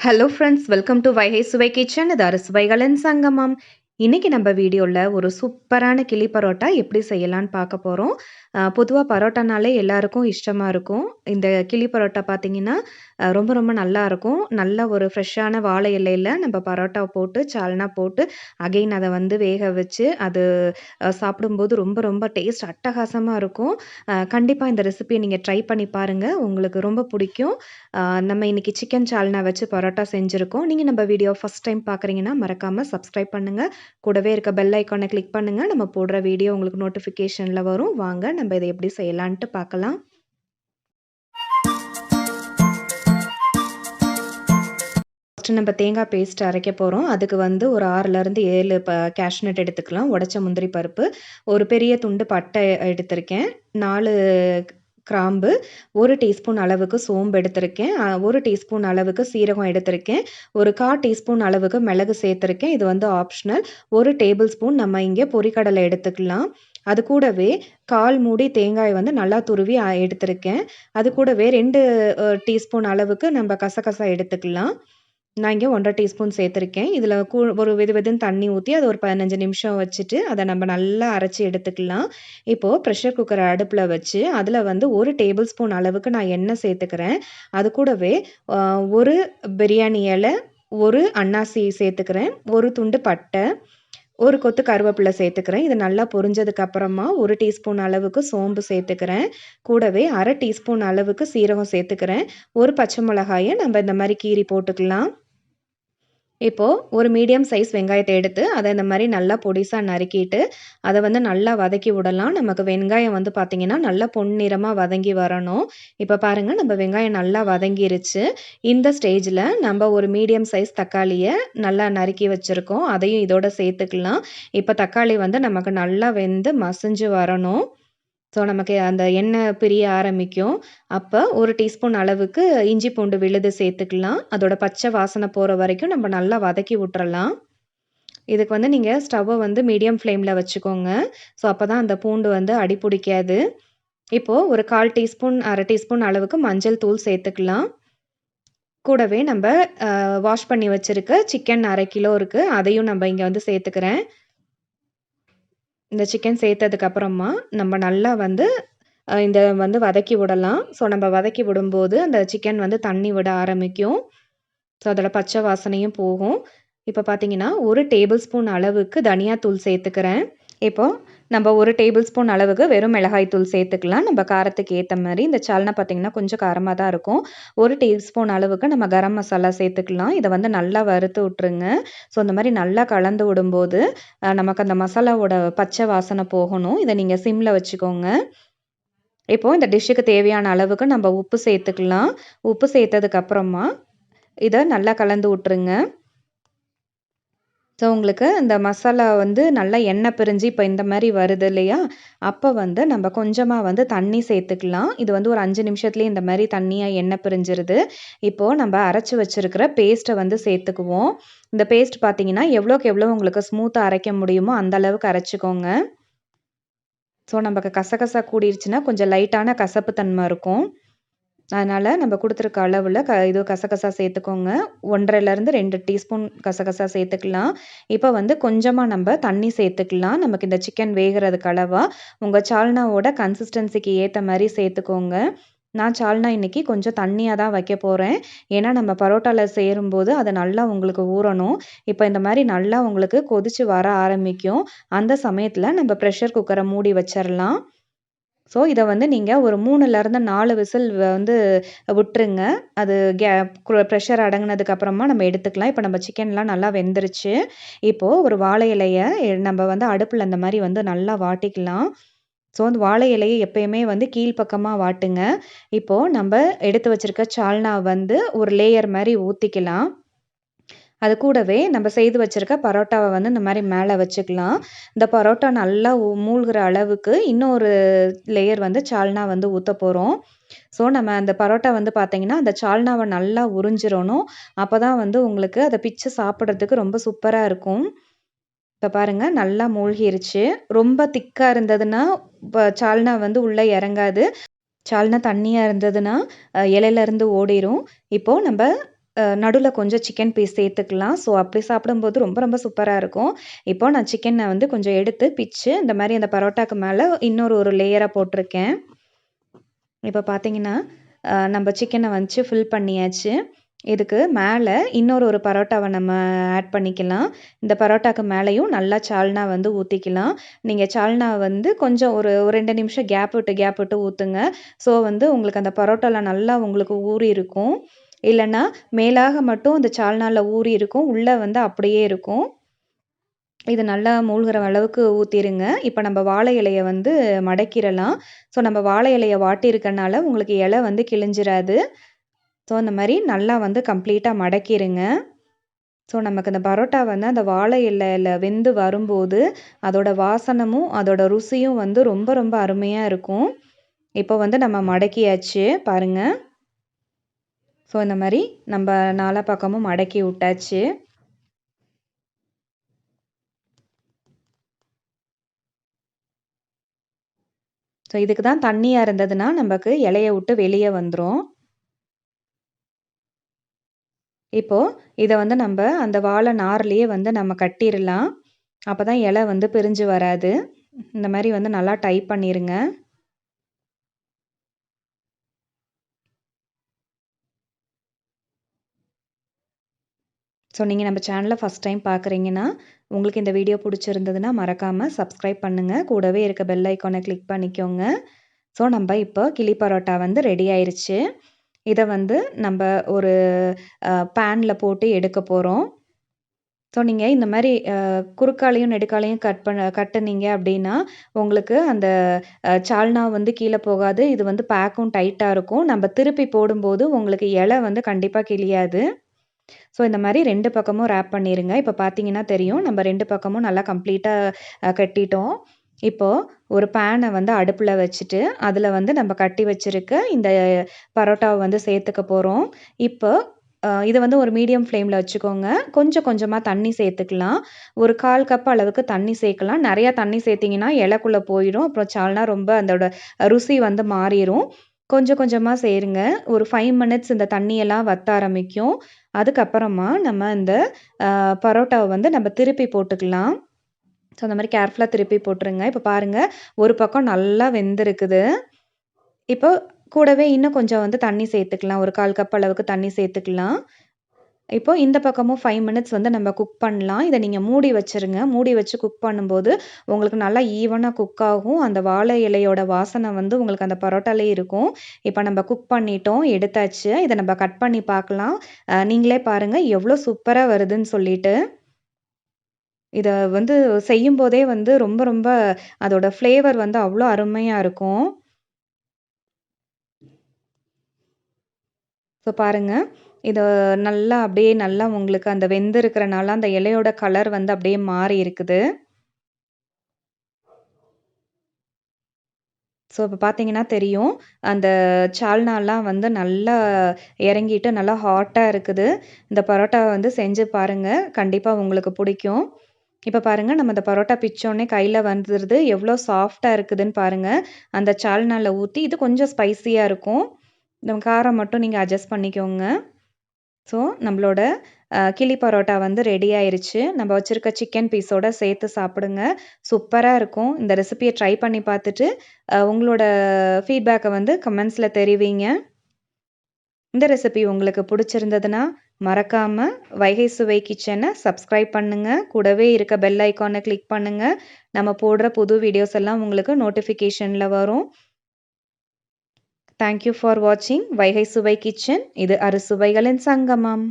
Hello friends, welcome to Vaigai சுவை kitchen. இது சுவைகளின் சங்கமம். இன்னைக்கு நம்ம வீடியோல ஒரு சூப்பரான கிளி பரோட்டா எப்படி செய்யலான்னு பார்க்க போறோம். பொதுவா பரோட்டானாலே எல்லாருக்கும் இஷ்டமா இருக்கும். இந்த கிளி பரோட்டா பார்த்தீங்கன்னா, ரொம்ப ரொம்ப நல்லாருக்கும். நல்ல ஒரு ஃப்ரெஷ்ஷான வாழை இலையில நம்ம பரோட்டா போட்டு, சால்னா போட்டு, அகைன் அத வந்து வேக வச்சு, அது சாப்பிடும்போது ரொம்ப ரொம்ப டேஸ்ட் அட்டகாசமா இருக்கும். கண்டிப்பா இந்த ரெசிபிய நீங்க ட்ரை பண்ணி பாருங்க. உங்களுக்கு ரொம்ப பிடிக்கும். நம்ம இன்னைக்கு சிக்கன் சால்னா வச்சு பரோட்டா செஞ்சிருக்கோம். நீங்க நம்ம வீடியோ ஃபர்ஸ்ட் டைம் பார்க்குறீங்கன்னா, மறக்காம சப்ஸ்கிரைப் பண்ணுங்க. கூடவே இருக்க பெல் ஐகானை கிளிக் பண்ணுங்க. நம்ம போடுற வீடியோ உங்களுக்கு நோட்டிஃபிகேஷன்ல வரும். வாங்க நம்ம இத எப்படி செய்யலான்ட்டு பார்க்கலாம். ஃபர்ஸ்ட்டு நம்ம தேங்காய் பேஸ்ட் அரைக்க போறோம். அதுக்கு வந்து ஒரு 6லேருந்து 7 கேஷ்நட் எடுத்துக்கலாம். உடைச்ச முந்திரி பருப்பு, ஒரு பெரிய துண்டு பட்டை எடுத்திருக்கேன், 4 கிராம்பு, 1 டீஸ்பூன் அளவுக்கு சோம்பு எடுத்திருக்கேன், 1 டீஸ்பூன் அளவுக்கு சீரகம் எடுத்திருக்கேன், ஒரு 1/4 டீஸ்பூன் அளவுக்கு மிளகு சேர்த்திருக்கேன். இது வந்து ஆப்ஷனல். 1 டேபிள் ஸ்பூன் நம்ம இங்கே பொரிக்கடலை எடுத்துக்கலாம். அது கூடவே 1/4 மூடி தேங்காய் வந்து நல்லா துருவி எடுத்திருக்கேன். அது கூடவே 2 டீஸ்பூன் அளவுக்கு நம்ம கசகசா எடுத்துக்கலாம். நான் இங்கே 1 1/2 டீஸ்பூன் சேர்த்துருக்கேன். இதில ஒரு வெதுன்னு தண்ணி ஊத்தி, அத ஒரு 15 நிமிஷம் வச்சுட்டு, அத நம்ம நல்லா அரைச்சு எடுத்துக்கலாம். இப்போ ப்ரெஷர் குக்கர அடுப்புல வச்சு, அதில வந்து 1 டேபிள் ஸ்பூன் அளவுக்கு நான் எண்ணெய் சேர்த்துக்கிறேன். அது கூடவே 1 பிரியாணி இலை, 1 அன்னாசி சேர்த்துக்கிறேன், 1 துண்டு பட்டை, 1 கொத்து கருவேப்பிலை சேர்த்துக்கிறேன். இது நல்லா பொரிஞ்சதுக்கு அப்புறமா 1 டீஸ்பூன் அளவுக்கு சோம்பு சேர்த்துக்கிறேன். கூடவே 1/2 டீஸ்பூன் அளவுக்கு சீரகம் சேர்த்துக்கிறேன். 1 பச்சை மிளகாய நம்ம இந்த மாரி கீறி போட்டுக்கலாம். இப்போ ஒரு மீடியம் சைஸ் வெங்காயத்த எடுத்து, அத இந்த மாரி நல்லா பொடிசா நறுக்கிட்டு, அத வந்து நல்லா வதக்கி விடலாம். நமக்கு வெங்காயம் வந்து பார்த்தீங்கன்னா, நல்லா பொன்னிறமா வதங்கி வரணும். இப்ப பாருங்க நம்ம வெங்காயம் நல்லா வதங்கிருச்சு. இந்த ஸ்டேஜ்ல நம்ப ஒரு மீடியம் சைஸ் தக்காளிய நல்லா நறுக்கி வச்சிருக்கோம். அதையும் இதோட சேர்த்துக்கலாம். இப்ப தக்காளி வந்து நமக்கு நல்லா வெந்து மசிஞ்சு வரணும். ஸோ, நமக்கு அந்த எண்ணெய் பிரிய ஆரம்பிக்கும். அப்ப 1 டீஸ்பூன் அளவுக்கு இஞ்சி பூண்டு விழுது சேர்த்துக்கலாம். அதோட பச்சை வாசனை போற வரைக்கும் நம்ம நல்லா வதக்கி விட்டுறலாம். இதுக்கு வந்து நீங்க ஸ்டவ்வ வந்து மீடியம் ஃப்ளேம்ல வச்சுக்கோங்க. ஸோ, அப்பதான் அந்த பூண்டு வந்து அடி பிடிக்காது. இப்போ ஒரு 1/4 டீஸ்பூன், 1/2 டீஸ்பூன் அளவுக்கு மஞ்சள் தூள் சேர்த்துக்கலாம். கூடவே நம்ப வாஷ் பண்ணி வச்சிருக்க சிக்கன் 1/2 கிலோ இருக்கு. அதையும் நம்ப இங்க வந்து சேர்த்துக்கிறேன். இந்த சிக்கன் சேர்த்ததுக்கு அப்புறமா, நம்ம நல்லா வந்து இந்த வந்து வதக்கி விடலாம். ஸோ, நம்ம வதக்கி விடும்போது, அந்த சிக்கன் வந்து தண்ணி விட ஆரம்பிக்கும். ஸோ, அதோட பச்சை வாசனையும் போகும். இப்போ பார்த்தீங்கன்னா, 1 டேபிள் ஸ்பூன் அளவுக்கு தனியாத்தூள் சேர்த்துக்கிறேன். இப்போ நம்ம 1 டேபிள் ஸ்பூன் அளவுக்கு வெறும் மிளகாய் தூள் சேர்த்துக்கலாம். நம்ம காரத்துக்கு ஏத்த மாரி. இந்த சால்னா பார்த்தீங்கன்னா, கொஞ்சம் காரமா தான் இருக்கும். 1 டீஸ்பூன் அளவுக்கு நம்ம கரம் மசாலா சேர்த்துக்கலாம். இத வந்து நல்லா வறுத்து விட்டுருங்க. ஸோ, இந்த மாரி நல்லா கலந்து விடும்போது, நமக்கு அந்த மசாலாவோட பச்சை வாசனை போகணும். இத நீங்க சிம்ல வச்சுக்கோங்க. இப்போ இந்த டிஷ்ஷுக்கு தேவையான அளவுக்கு நம்ம உப்பு சேர்த்துக்கலாம். உப்பு சேர்த்ததுக்கு அப்புறமா, இத நல்லா கலந்து விட்டுருங்க. ஸோ, உங்களுக்கு இந்த மசாலா வந்து நல்லா எண்ணெய் பிரிஞ்சு இப்ப இந்த மாரி வருது இல்லையா? அப்ப வந்து நம்ம கொஞ்சமா வந்து தண்ணி சேர்த்துக்கலாம். இது வந்து ஒரு 5 நிமிஷத்துலயே இந்த மாரி தண்ணியா எண்ணெய் பிரிஞ்சிருது. இப்போ நம்ம அரைச்சு வச்சிருக்கிற பேஸ்ட்ட வந்து சேர்த்துக்குவோம். இந்த பேஸ்ட் பார்த்தீங்கன்னா, எவ்வளோக்கு எவ்வளோ உங்களுக்கு ஸ்மூத்தா அரைக்க முடியுமோ, அந்த அளவுக்கு அரைச்சுக்கோங்க. ஸோ, நமக்கு கசகசா கூடிருச்சுன்னா, கொஞ்சம் லைட்டான கசப்பு தன்மை இருக்கும். அதனால நம்ம குடுத்துருக்க அளவுல இது கசகசா சேர்த்துக்கோங்க. 1 1/2லேருந்து 2 டீஸ்பூன் கசகசா சேர்த்துக்கலாம். இப்ப வந்து கொஞ்சமா நம்ப தண்ணி சேர்த்துக்கலாம். நமக்கு இந்த சிக்கன் வேகறதுக்கு அளவா. உங்க சால்னாவோட கன்சிஸ்டன்சிக்கு ஏத்த மாரி சேர்த்துக்கோங்க. நான் சால்னா இன்னைக்கு கொஞ்சம் தண்ணியா தான் வைக்க போறேன். ஏன்னா நம்ம பரோட்டால சேரும்போது அது நல்லா உங்களுக்கு ஊறணும். இப்ப இந்த மாரி நல்லா உங்களுக்கு கொதிச்சு வர ஆரம்பிக்கும். அந்த சமயத்துல நம்ம பிரஷர் குக்கர மூடி வச்சிரலாம். ஸோ, இத வந்து நீங்க ஒரு 3லேருந்து 4 விசில் வந்து விட்டுருங்க. அது ப்ரெஷர் அடங்குனதுக்கு அப்புறமா நம்ம எடுத்துக்கலாம். இப்ப நம்ம சிக்கன்லாம் நல்லா வெந்துருச்சு. இப்போ ஒரு வாழை இலைய நம்ம வந்து அடுப்புல இந்த மாரி வந்து நல்லா வாட்டிக்கலாம். ஸோ, அந்த வாழை இலைய எப்பயுமே வந்து கீழ்ப்பக்கமா வாட்டுங்க. இப்போ நம்ப எடுத்து வச்சிருக்க சால்னா வந்து ஒரு லேயர் மாரி ஊத்திக்கலாம். அது கூடவே நம்ம செய்து வச்சிருக்க பரோட்டாவ வந்து இந்த மாரி மேல வச்சுக்கலாம். இந்த பரோட்டா நல்லா மூழ்குற அளவுக்கு இன்னொரு லேயர் வந்து சால்னா வந்து ஊத்தப் போறோம். ஸோ, நம்ம அந்த பரோட்டா வந்து பார்த்தீங்கன்னா, அந்த சால்னாவ நல்லா உறிஞ்சிரணும். அப்பதான் வந்து உங்களுக்கு அத பிச்சு சாப்பிடுறதுக்கு ரொம்ப சூப்பரா இருக்கும். இப்ப பாருங்க நல்லா மூழ்கிருச்சு. ரொம்ப திக்கா இருந்ததுன்னா, சால்னா வந்து உள்ள இறங்காது. சால்னா தண்ணியா இருந்ததுன்னா, இலையிலருந்து ஓடிரும். இப்போ நம்ப நடுவுல கொஞ்சம் சிக்கன் பீஸ் சேர்த்துக்கலாம். ஸோ அப்படி சாப்பிடும்போது ரொம்ப ரொம்ப சூப்பரா இருக்கும். இப்போ நான் சிக்கன வந்து கொஞ்சம் எடுத்து பிச்சு இந்த மாரி அந்த பரோட்டாக்கு மேல இன்னொரு ஒரு லேயரா போட்டிருக்கேன். இப்போ பார்த்தீங்கன்னா, நம்ப சிக்கன வச்சு ஃபில் பண்ணியாச்சு. இதுக்கு மேல இன்னொரு ஒரு பரோட்டாவ நம்ம ஆட் பண்ணிக்கலாம். இந்த பரோட்டாக்கு மேலயும் நல்லா சால்னா வந்து ஊத்திக்கலாம். நீங்க சால்னா வந்து கொஞ்சம் ஒரு 2 நிமிஷம் கேப் விட்டு ஊத்துங்க. ஸோ வந்து உங்களுக்கு அந்த பரோட்டால நல்லா உங்களுக்கு ஊறி இருக்கும். இல்லன்னா, மேலாக மட்டும் அந்த சால்னால ஊறி இருக்கும். உள்ள வந்து அப்படியே இருக்கும். இது நல்லா மூழ்குற அளவுக்கு ஊத்திருங்க. இப்ப நம்ம வாழை இலைய வந்து மடக்கிரலாம். ஸோ நம்ம வாழை இலைய வாட்டியிருக்கனால உங்களுக்கு இலை வந்து கிழிஞ்சிராது. ஸோ அந்த மாரி நல்லா வந்து கம்ப்ளீட்டா மடக்கிருங்க. ஸோ நமக்கு இந்த பரோட்டா வந்து அந்த வாழை இலையில வெந்து வரும்போது, அதோட வாசனமும், அதோட ருசியும் வந்து ரொம்ப ரொம்ப அருமையா இருக்கும். இப்போ வந்து நம்ம மடக்கியாச்சு பாருங்க. ஸோ இந்த மாரி நம்ப நாலா பக்கமும் மடக்கி விட்டாச்சு. ஸோ இதுக்கு தான் தண்ணியா இருந்ததுன்னா, நமக்கு இலைய விட்டு வெளிய வந்துரும். இப்போ இத வந்து நம்ப அந்த வாழை நார்லயே வந்து நம்ம கட்டிறலாம். அப்பதான் இலை வந்து பிரிஞ்சு வராது. இந்த மாரி வந்து நல்லா டைட் பண்ணிருங்க. ஸோ நீங்க நம்ம சேனல ஃபர்ஸ்ட் டைம் பார்க்குறீங்கன்னா, உங்களுக்கு இந்த வீடியோ புடிச்சிருந்ததுன்னா மறக்காம சப்ஸ்கிரைப் பண்ணுங்க. கூடவே இருக்க பெல் ஐகான கிளிக் பண்ணிக்கோங்க. ஸோ நம்ப இப்போ கிளி பரோட்டா வந்து ரெடி ஆயிருச்சு. இத வந்து நம்ப ஒரு பேன்ல போட்டு எடுக்க போறோம். ஸோ நீங்க இந்த மாரி குறுக்காலையும், நெடுக்காலையும் கட்டுனீங்க அப்டின்னா, உங்களுக்கு அந்த சால்னா வந்து கீழ போகாது. இது வந்து பேக்கும் டைட்டா இருக்கும். நம்ப திருப்பி போடும்போது உங்களுக்கு இலை வந்து கண்டிப்பா கிழியாது. ஸோ இந்த மாரி 2 பக்கமும் ரேப் பண்ணிருங்க. இப்ப பார்த்தீங்கன்னா தெரியும். நம்ம 2 பக்கமும் நல்லா கம்ப்ளீட்டா கட்டிட்டோம். இப்போ ஒரு பேன வந்து அடுப்புல வச்சுட்டு, அதுல வந்து நம்ம கட்டி வச்சிருக்க இந்த பரோட்டாவ வந்து சேர்த்துக்க போறோம். இப்போ இத வந்து ஒரு மீடியம் ஃப்ளேம்ல வச்சுக்கோங்க. கொஞ்சம் கொஞ்சமா தண்ணி சேர்த்துக்கலாம். ஒரு 1/4 கப் அளவுக்கு தண்ணி சேர்க்கலாம். நெறையா தண்ணி சேர்த்தீங்கன்னா, இலைக்குள்ள போயிரும். அப்புறம் சால்னா ரொம்ப அதோட ருசி வந்து மாறிரும். கொஞ்சம் கொஞ்சமா சேருங்க. ஒரு 5 மினிட்ஸ் இந்த தண்ணியெல்லாம் வத்த ஆரம்பிக்கும். அதுக்கப்புறமா நம்ம இந்த பரோட்டாவ வந்து நம்ம திருப்பி போட்டுக்கலாம். ஸோ அந்த மாரி கேர்ஃபுல்லா திருப்பி போட்டுருங்க. இப்ப பாருங்க, ஒரு பக்கம் நல்லா வெந்திருக்குது. இப்போ கூடவே இன்னும் கொஞ்சம் வந்து தண்ணி சேர்த்துக்கலாம். ஒரு 1/4 கப் அளவுக்கு தண்ணி சேர்த்துக்கலாம். இப்போ இந்த பக்கமும் 5 மினிட்ஸ் வந்து நம்ம குக் பண்ணலாம். இத நீங்க மூடி வச்சுருங்க. மூடி வச்சு குக் பண்ணும்போது, உங்களுக்கு நல்லா ஈவனா குக் ஆகும். அந்த வாழை இலையோட வாசனை வந்து உங்களுக்கு அந்த பரோட்டாலே இருக்கும். இப்ப நம்ம குக் பண்ணிட்டோம், எடுத்தாச்சு. இத நம்ம கட் பண்ணி பார்க்கலாம். நீங்களே பாருங்க எவ்ளோ சூப்பரா வருதுன்னு சொல்லிட்டு. இத வந்து செய்யும்போதே வந்து ரொம்ப ரொம்ப அதோட ஃப்ளேவர் வந்து அவ்ளோ அருமையா இருக்கும். ஸோ பாருங்க. இத நல்லா அப்படியே நல்லா உங்களுக்கு அந்த வெந்திருக்கிறனால அந்த இலையோட கலர் வந்து அப்படியே மாறி இருக்குது. ஸோ இப்ப பார்த்தீங்கன்னா தெரியும். அந்த சால்னாலாம் வந்து நல்லா இறங்கிட்டு நல்லா ஹாட்டா இருக்குது. இந்த பரோட்டாவ வந்து செஞ்சு பாருங்க. கண்டிப்பா உங்களுக்கு புடிக்கும். இப்ப பாருங்க நம்ம இந்த பரோட்டா பிச்சோனே கையில வந்துருது. எவ்ளோ சாஃப்ட்டா இருக்குதுன்னு பாருங்க. அந்த சால்னால ஊத்தி இது கொஞ்சம் ஸ்பைசியா இருக்கும். இந்த காரம் மட்டும் நீங்க அட்ஜஸ்ட் பண்ணிக்கோங்க. ஸோ, நம்மளோட கிளி பரோட்டா வந்து ரெடி ஆயிருச்சு. நம்ம வச்சிருக்க சிக்கன் பீஸோட சேர்த்து சாப்பிடுங்க. சூப்பரா இருக்கும். இந்த ரெசிபிய ட்ரை பண்ணி பார்த்துட்டு, உங்களோட ஃபீட்பேக்க வந்து கமெண்ட்ஸ்ல தெரிவிங்க. இந்த ரெசிபி உங்களுக்கு புடிச்சிருந்ததுன்னா, மறக்காம வைகை சுவை கிச்சன சப்ஸ்கிரைப் பண்ணுங்க. கூடவே இருக்க பெல் ஐகான கிளிக் பண்ணுங்க. நம்ம போடுற புது வீடியோஸ் எல்லாம் உங்களுக்கு நோட்டிஃபிகேஷன்ல வரும். தேங்க் யூ ஃபார் வாட்சிங் வைகை சுவை கிச்சன். இது அறுசுவைகளின் சங்கமம்.